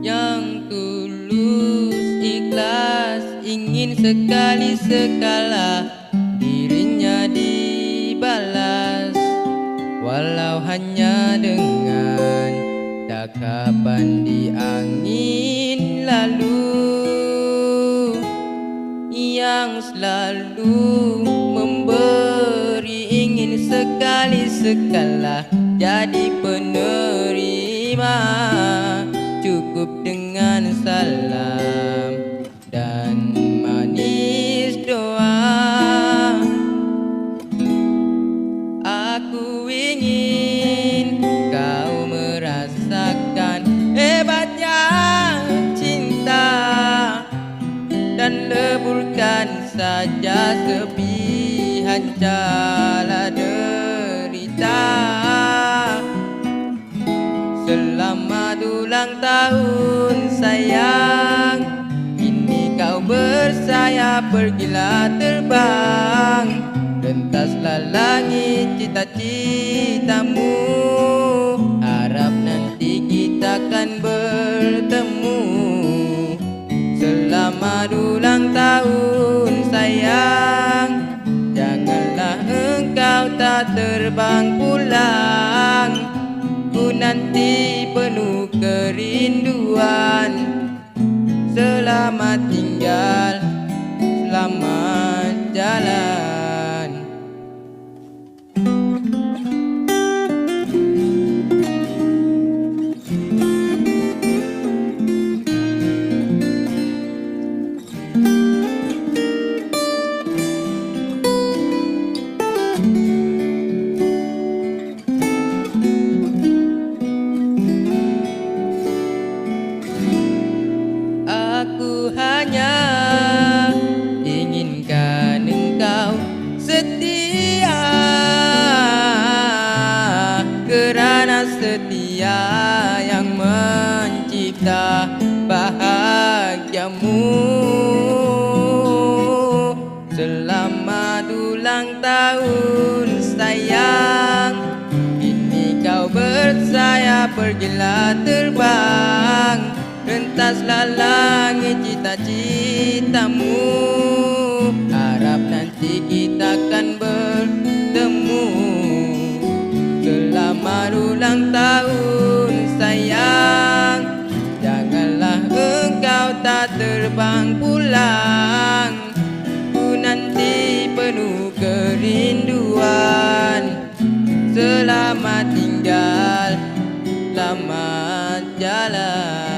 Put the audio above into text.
Yang tulus ikhlas ingin sekali sekala dirinya dibalas, walau hanya dengan dakapan di angin lalu. Yang selalu memberi ingin sekali sekala jadi penerima, cukup dengan salam dan manis doa. Aku ingin kau merasakan hebatnya cinta dan leburkan saja sepi hancala derita. Selamat ulang tahun sayang, kini kau bersayap pergilah terbang, rentaslah langit cita-citamu, harap nanti kita akan bertemu. Selamat ulang tahun sayang, janganlah engkau tak terbang pulang, ku nanti penuh kerinduan. Selamat tinggal, selamat jalan. Aku hanya inginkan engkau setia, kerana setia yang mencipta bahagiamu. Selamat ulang tahun sayang, kini kau bersayap pergilah terbang, rentaslah langit cita-citamu, harap nanti kita akan bertemu. Selamat ulang tahun sayang, janganlah engkau tak terbang pulang, ku nanti penuh kerinduan. Selamat tinggal, selamat jalan.